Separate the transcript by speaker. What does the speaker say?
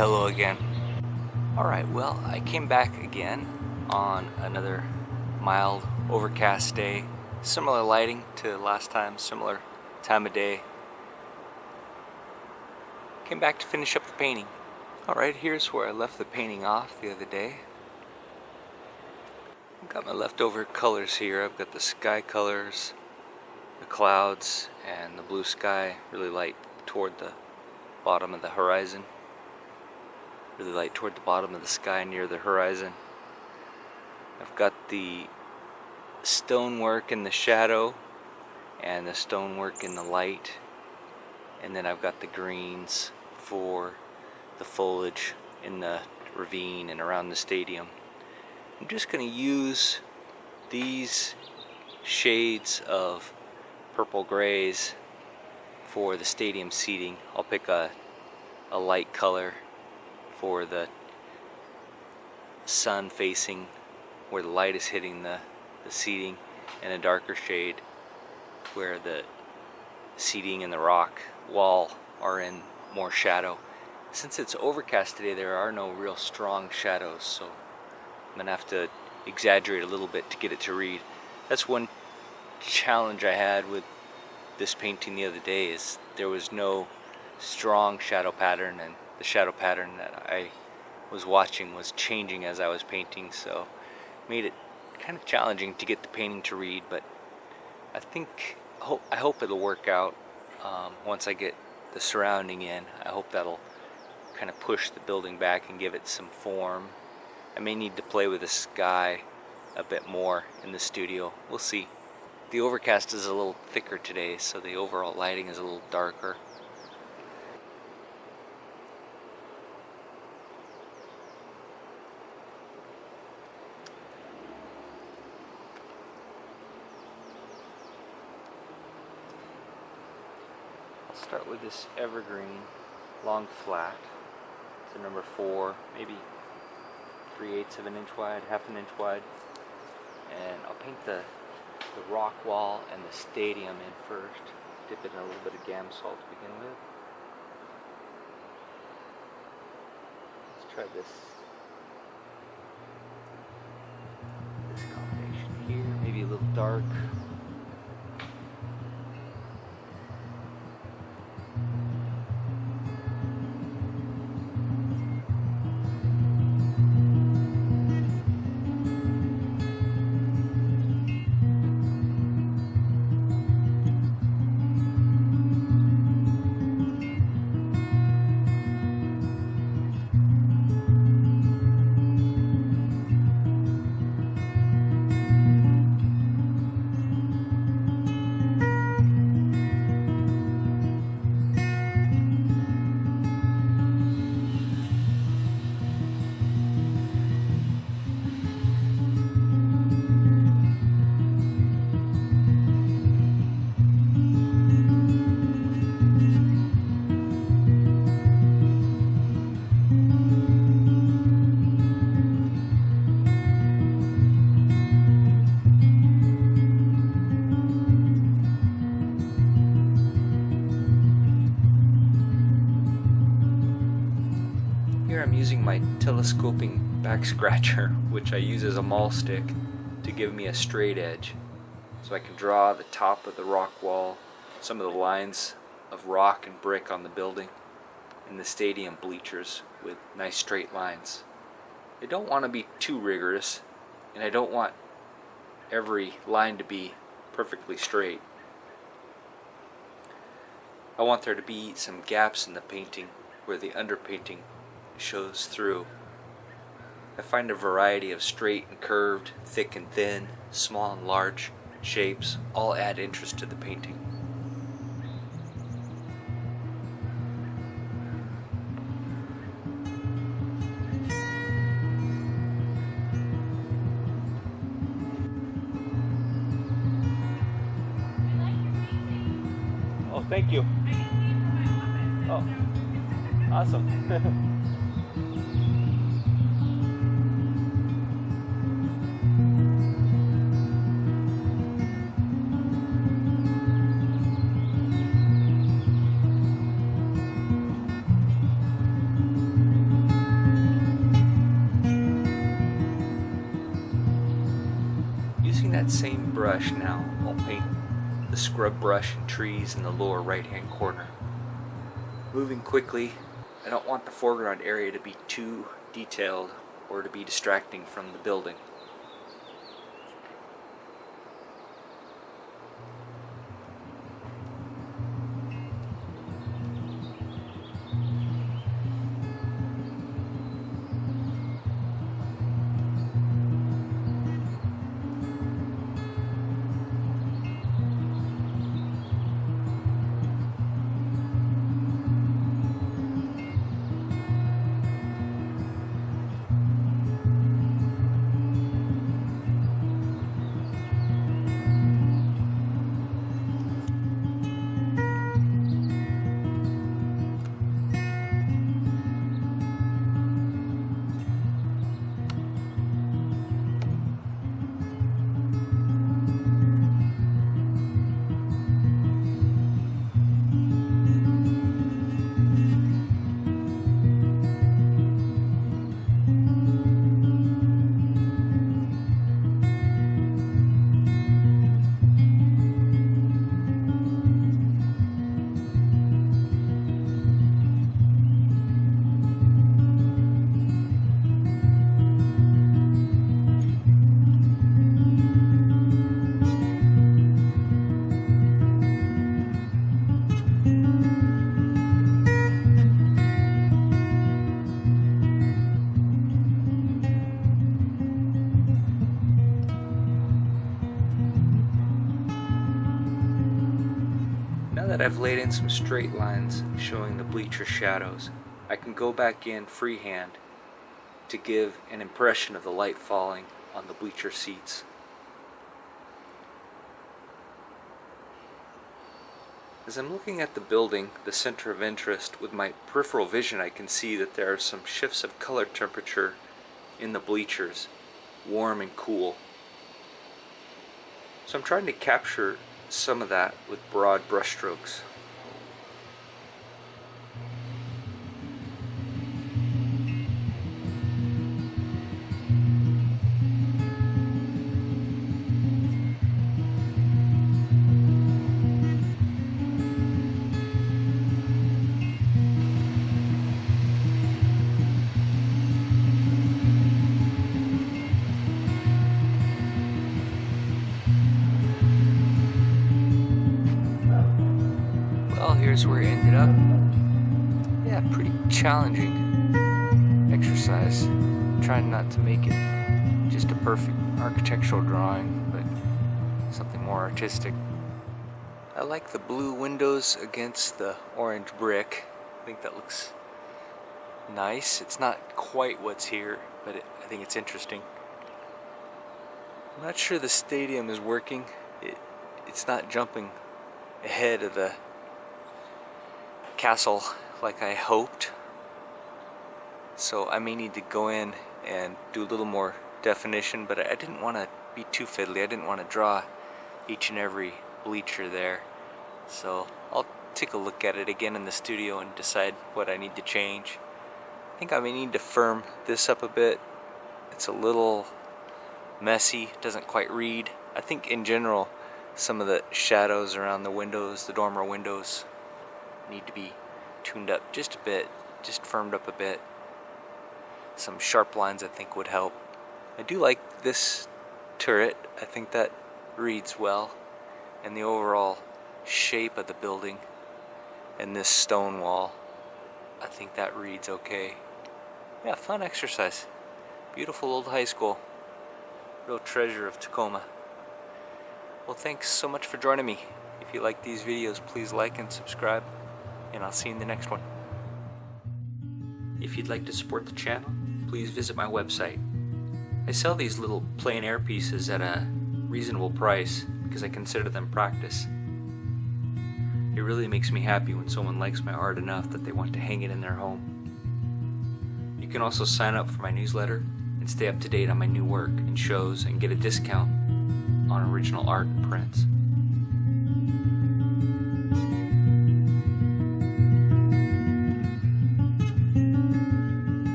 Speaker 1: hello again. Alright, well, I came back again on another mild, overcast day. Similar lighting to last time, similar time of day. Came back to finish up the painting. Alright, here's where I left the painting off the other day. I've got my leftover colors here. I've got the sky colors, the clouds, and the blue sky, really light toward the bottom of the horizon. Really light toward the bottom of the sky near the horizon. I've got the stonework in the shadow and the stonework in the light, and then I've got the greens for the foliage in the ravine and around the stadium. I'm just going to use these shades of purple grays for the stadium seating. I'll pick a light color for the sun facing where the light is hitting the seating, and a darker shade where the seating and the rock wall are in more shadow. Since it's overcast today, there are no real strong shadows, so I'm going to have to exaggerate a little bit to get it to read. That's one challenge I had with this painting the other day, is there was no strong shadow pattern, and the shadow pattern that I was watching was changing as I was painting, so it made it kind of challenging to get the painting to read. But I hope it'll work out once I get the surrounding in. I hope that'll kind of push the building back and give it some form. I may need to play with the sky a bit more in the studio. We'll see. The overcast is a little thicker today, so the overall lighting is a little darker. I'll start with this evergreen long flat. It's a number 4, maybe 3/8 of an inch wide, half an inch wide. And I'll paint the rock wall and the stadium in first. Dip it in a little bit of Gamsol to begin with. Let's try this combination here, maybe a little dark. Here I'm using my telescoping back scratcher, which I use as a maul stick, to give me a straight edge, so I can draw the top of the rock wall, some of the lines of rock and brick on the building, and the stadium bleachers with nice straight lines. I don't want to be too rigorous, and I don't want every line to be perfectly straight. I want there to be some gaps in the painting where the underpainting shows through. I find a variety of straight and curved, thick and thin, small and large shapes all add interest to the painting. Oh, thank you. Oh, awesome. that same brush now, I'll paint the scrub brush and trees in the lower right hand corner. Moving quickly, I don't want the foreground area to be too detailed or to be distracting from the building. Now that I've laid in some straight lines showing the bleacher shadows, I can go back in freehand to give an impression of the light falling on the bleacher seats. As I'm looking at the building, the center of interest, with my peripheral vision I can see that there are some shifts of color temperature in the bleachers, warm and cool. So I'm trying to capture some of that with broad brushstrokes. Well, here's where it ended up. Yeah, pretty challenging exercise. Trying not to make it just a perfect architectural drawing, but something more artistic. I like the blue windows against the orange brick. I think that looks nice. It's not quite what's here, but I think it's interesting. I'm not sure the stadium is working. It's not jumping ahead of the castle like I hoped, so I may need to go in and do a little more definition, but I didn't want to be too fiddly. I didn't want to draw each and every bleacher there, so I'll take a look at it again in the studio and decide what I need to change. I think I may need to firm this up a bit. It's a little messy, doesn't quite read. I think in general some of the shadows around the windows, the dormer windows, need to be tuned up just a bit, just firmed up a bit. Some sharp lines I think would help. I do like this turret. I think that reads well, and the overall shape of the building and this stone wall, I think that reads okay. Yeah, fun exercise. Beautiful old high school. Real treasure of Tacoma. Well, thanks so much for joining me. If you like these videos, please like and subscribe, and I'll see you in the next one. If you'd like to support the channel, please visit my website. I sell these little plein air pieces at a reasonable price because I consider them practice. It really makes me happy when someone likes my art enough that they want to hang it in their home. You can also sign up for my newsletter and stay up to date on my new work and shows and get a discount on original art and prints.